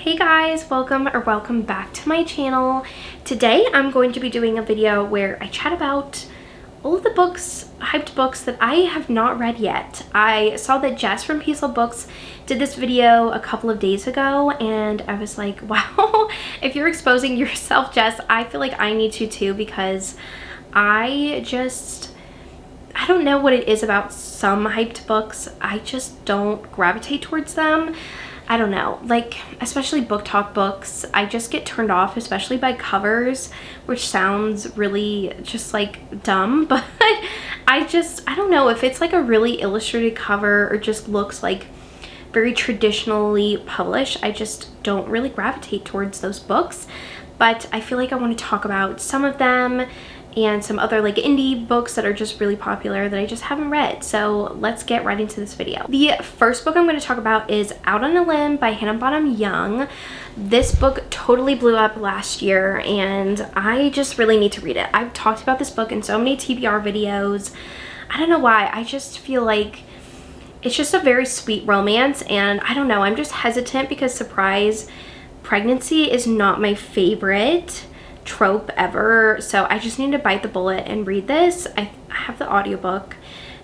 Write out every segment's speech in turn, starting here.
Hey guys, welcome back to my channel. Today I'm going to be doing a video where I chat about all of the hyped books that I have not read yet. I saw that Jess from Peaceful Books did this video a couple of days ago and I was like, wow, if you're exposing yourself, Jess, I feel like I need to too, because I don't know what it is about some hyped books. I just don't gravitate towards them. I don't know, like especially Booktok books, I just get turned off, especially by covers, which sounds really just like dumb, but I don't know, if it's like a really illustrated cover or just looks like very traditionally published, I just don't really gravitate towards those books. But I feel like I want to talk about some of them and some other like indie books that are just really popular that I just haven't read. So let's get right into this video. The first book I'm going to talk about is Out on a Limb by Hannah Bonham Young. This book totally blew up last year and I just really need to read it. I've talked about this book in so many TBR videos. I don't know why. I just feel like it's just a very sweet romance, and I don't know, I'm just hesitant because surprise pregnancy is not my favorite trope ever, so I just need to bite the bullet and read this. I have the audiobook,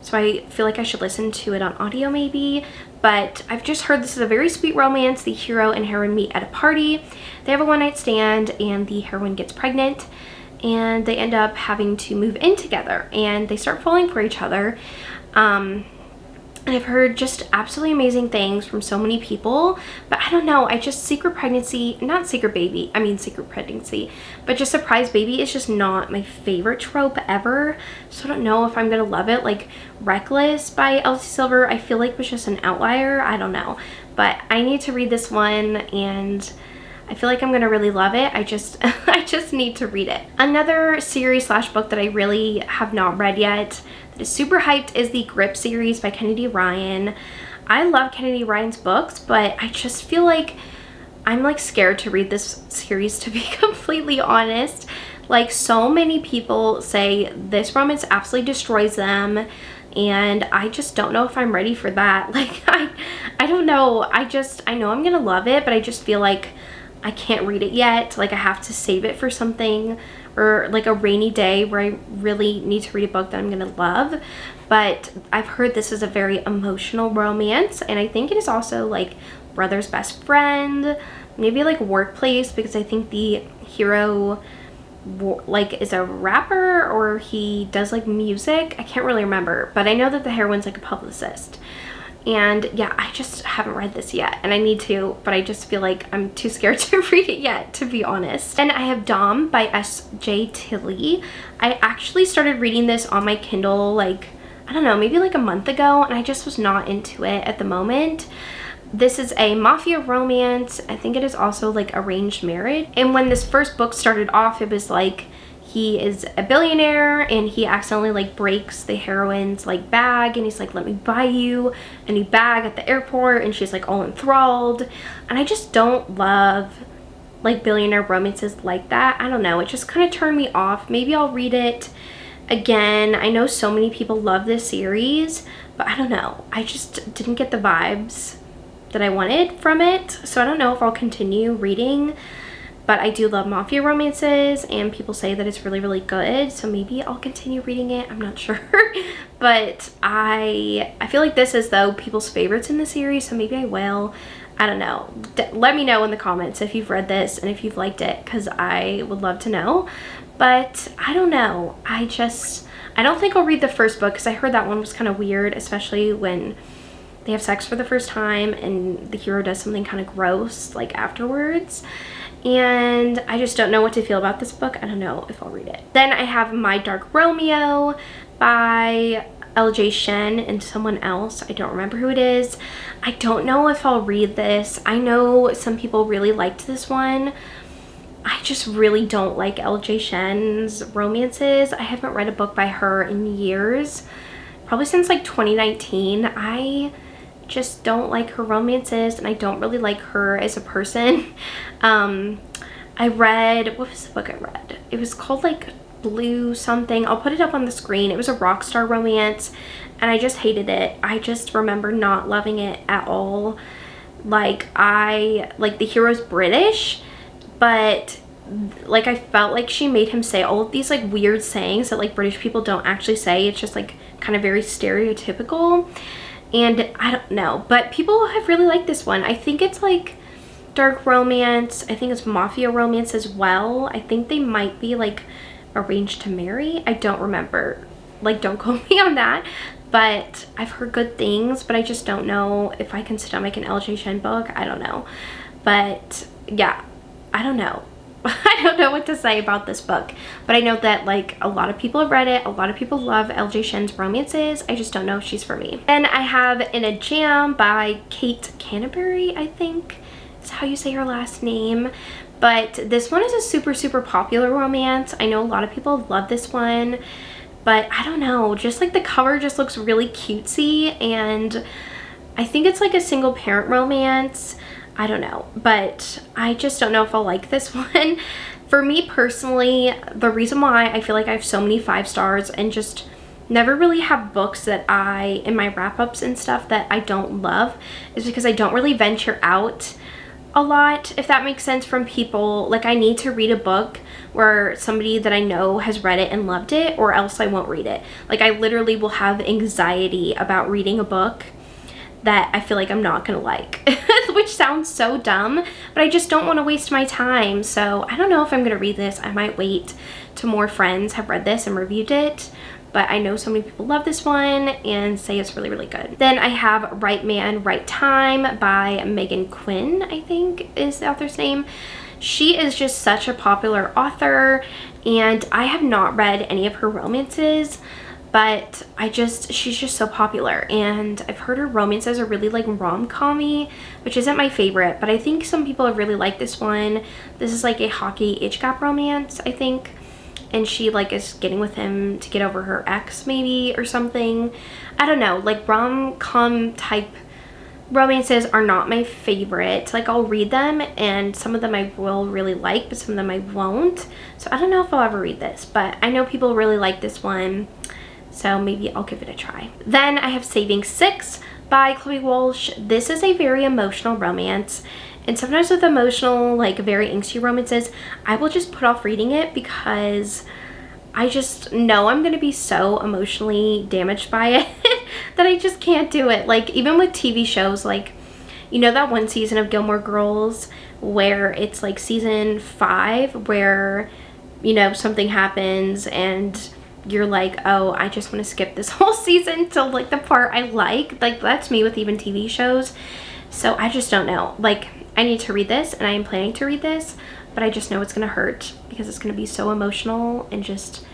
so I feel like I should listen to it on audio maybe, but I've just heard this is a very sweet romance. The hero and heroine meet at a party, they have a one-night stand, and the heroine gets pregnant and they end up having to move in together and they start falling for each other. And I've heard just absolutely amazing things from so many people, but I don't know, secret pregnancy, secret pregnancy, but just surprise baby is just not my favorite trope ever, so I don't know if I'm gonna love it. Like Reckless by Elsie Silver, I feel like was just an outlier, I don't know, but I need to read this one and I feel like I'm gonna really love it. I just need to read it. Another series slash book that I really have not read yet that is super hyped is the Grip series by Kennedy Ryan. I love Kennedy Ryan's books, but I just feel like I'm like scared to read this series, to be completely honest. Like so many people say this romance absolutely destroys them, and I just don't know if I'm ready for that. Like I don't know. I know I'm gonna love it, but I just feel like I can't read it yet. Like I have to save it for something, or like a rainy day where I really need to read a book that I'm gonna love. But I've heard this is a very emotional romance, and I think it is also like brother's best friend, maybe like workplace, because I think the hero like is a rapper or he does like music. I can't really remember, but I know that the heroine's like a publicist. And yeah, I just haven't read this yet, and I need to, but I just feel like I'm too scared to read it yet, to be honest. Then I have Dom by S.J. Tilley. I actually started reading this on my Kindle like, I don't know, maybe like a month ago, and I just was not into it at the moment. This is a mafia romance. I think it is also like arranged marriage. And when this first book started off, it was like he is a billionaire and he accidentally like breaks the heroine's like bag, and he's like, let me buy you a new bag at the airport, and she's like all enthralled. And I just don't love like billionaire romances like that. I don't know, it just kind of turned me off. Maybe I'll read it again. I know so many people love this series, but I don't know, I just didn't get the vibes that I wanted from it, so I don't know if I'll continue reading. But I do love mafia romances, and people say that it's really, really good, so maybe I'll continue reading it. I'm not sure. But I feel like this is, though, people's favorites in the series, so maybe I will. I don't know. Let me know in the comments if you've read this and if you've liked it, because I would love to know. But I don't know. I don't think I'll read the first book, because I heard that one was kind of weird, especially when they have sex for the first time and the hero does something kind of gross like afterwards. And I just don't know what to feel about this book. I don't know if I'll read it. Then I have My Dark Romeo by LJ Shen and someone else. I don't remember who it is. I don't know if I'll read this. I know some people really liked this one. I just really don't like LJ Shen's romances. I haven't read a book by her in years. Probably since like 2019. I just don't like her romances, and I don't really like her as a person. I read, what was the book I read? It was called like Blue something. I'll put it up on the screen. It was a rock star romance, and I just hated it. I just remember not loving it at all. like the hero's British, but like I felt like she made him say all of these like weird sayings that like British people don't actually say. It's just like kind of very stereotypical, and I don't know, but people have really liked this one. I think it's like dark romance. I think it's mafia romance as well. I think they might be like arranged to marry. I don't remember, like don't quote me on that, but I've heard good things, but I just don't know if I can stomach an LJ Shen book. I don't know, but yeah, I don't know. I don't know what to say about this book, but I know that like a lot of people have read it. A lot of people love LJ Shen's romances. I just don't know if she's for me. Then I have In a Jam by Kate Canterbury, I think is how you say her last name. But this one is a super popular romance. I know a lot of people love this one, but I don't know, just like the cover just looks really cutesy, and I think it's like a single parent romance. I don't know, but I just don't know if I'll like this one. For me personally, the reason why I feel like I have so many 5 stars and just never really have books that in my wrap-ups and stuff that I don't love is because I don't really venture out a lot, if that makes sense, from people. Like I need to read a book where somebody that I know has read it and loved it, or else I won't read it. Like I literally will have anxiety about reading a book that I feel like I'm not gonna like, which sounds so dumb, but I just don't want to waste my time. So I don't know if I'm gonna read this. I might wait till more friends have read this and reviewed it, but I know so many people love this one and say it's really good. Then I have Right Man, Right Time by Megan Quinn, I think is the author's name. She is just such a popular author, and I have not read any of her romances, but she's just so popular, and I've heard her romances are really like rom-com-y, which isn't my favorite, but I think some people have really liked this one. This is like a hockey age gap romance, I think, and she like is getting with him to get over her ex maybe or something. I don't know, like rom-com type romances are not my favorite. Like I'll read them, and some of them I will really like, but some of them I won't. So I don't know if I'll ever read this, but I know people really like this one, so maybe I'll give it a try. Then I have SavingSix by Chloe Walsh. This is a very emotional romance, and sometimes with emotional, like very angsty romances, I will just put off reading it because I just know I'm gonna be so emotionally damaged by it that I just can't do it. Like even with TV shows, like you know that one season of Gilmore Girls where it's like season 5 where, you know, something happens and you're like, oh, I just want to skip this whole season till like the part I like that's me with even TV shows. So I just don't know, like I need to read this, and I am planning to read this, but I just know it's gonna hurt because it's gonna be so emotional, and just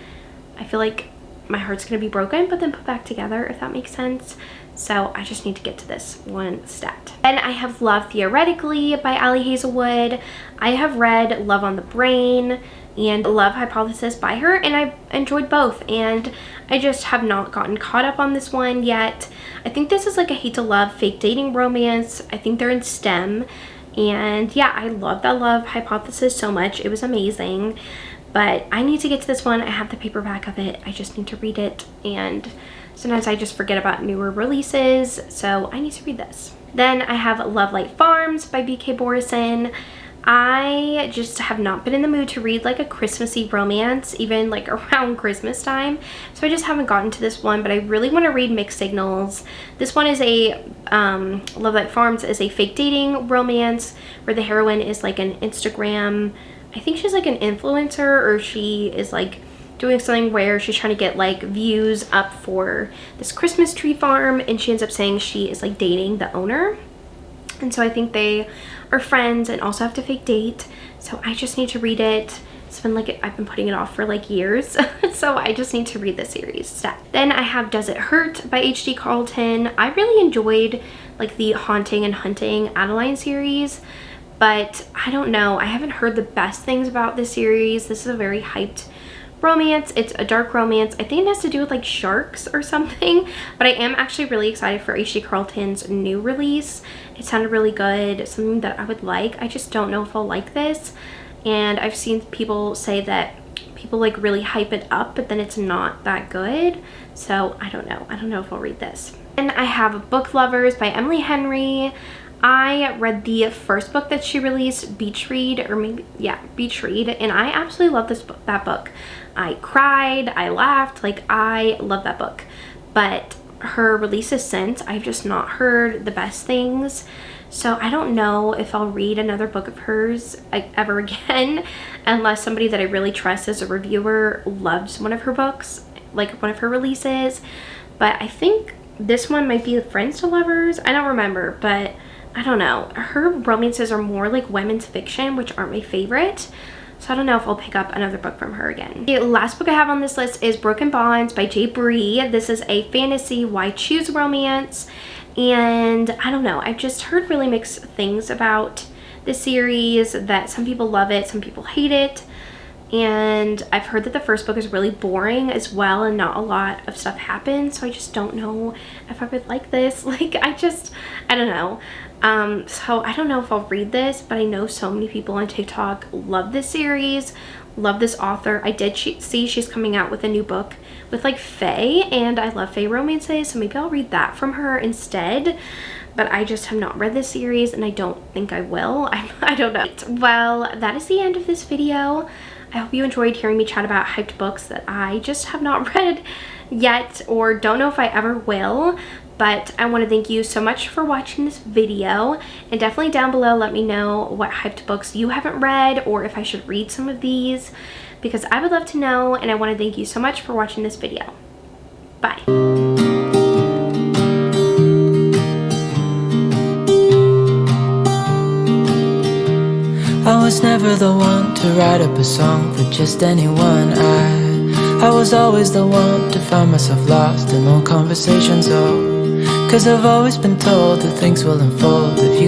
I feel like my heart's gonna be broken but then put back together, if that makes sense. So I just need to get to this one stat. Then I have Love Theoretically by Ali Hazelwood. I have read Love on the Brain and Love Hypothesis by her, and I've enjoyed both, and I just have not gotten caught up on this one yet. I think this is like a hate to love fake dating romance. I think they're in STEM, and yeah, I love that Love Hypothesis so much. It was amazing, but I need to get to this one. I have the paperback of it. I just need to read it, and sometimes I just forget about newer releases, so I need to read this. Then I have Love Light Farms by B.K. Borison. I just have not been in the mood to read like a Christmassy romance, even like around Christmas time, so I just haven't gotten to this one, but I really want to read Mixed Signals. This one is a Love Light Farms is a fake dating romance where the heroine is like an Instagram, I think she's like an influencer, or she is like doing something where she's trying to get like views up for this Christmas tree farm, and she ends up saying she is like dating the owner, and so I think they are friends and also have to fake date. So I just need to read it. It's been like, I've been putting it off for like years, so I just need to read the series. Then I have Does It Hurt by H.D. Carlton. I really enjoyed like the Haunting and Hunting Adeline series, but I don't know, I haven't heard the best things about this series. This is a very hyped romance. It's a dark romance. I think it has to do with like sharks or something, but I am actually really excited for H.D. Carlton's new release. It sounded really good, something that I would like. I just don't know if I'll like this, and I've seen people say that people like really hype it up, but then it's not that good, so I don't know if I'll read this. And I have Book Lovers by Emily Henry. I read the first book that she released, Beach Read, or maybe, yeah, Beach Read, and I absolutely love that book. I cried, I laughed, like I love that book. But her releases since, I've just not heard the best things. So I don't know if I'll read another book of hers ever again, unless somebody that I really trust as a reviewer loves one of her books, like one of her releases. But I think this one might be Friends to Lovers. I don't remember, but I don't know. Her romances are more like women's fiction, which aren't my favorite. So I don't know if I'll pick up another book from her again. The last book I have on this list is Broken Bonds by J. Bree. This is a fantasy why choose romance. And I don't know, I've just heard really mixed things about the series, that some people love it, some people hate it. And I've heard that the first book is really boring as well, and not a lot of stuff happens. So I just don't know if I would like this. Like, I don't know. So I don't know if I'll read this, but I know so many people on TikTok love this series, love this author. I did see she's coming out with a new book with like fae, and I love fae romances, so maybe I'll read that from her instead. But I just have not read this series, and I don't think I will. I don't know. Well, that is the end of this video. I hope you enjoyed hearing me chat about hyped books that I just have not read yet, or don't know if I ever will. But I want to thank you so much for watching this video, and definitely down below let me know what hyped books you haven't read, or if I should read some of these, because I would love to know. And I want to thank you so much for watching this video. Bye. I was never the one to write up a song for just anyone. I was always the one to find myself lost in long conversations. Oh, 'cause I've always been told that things will unfold if you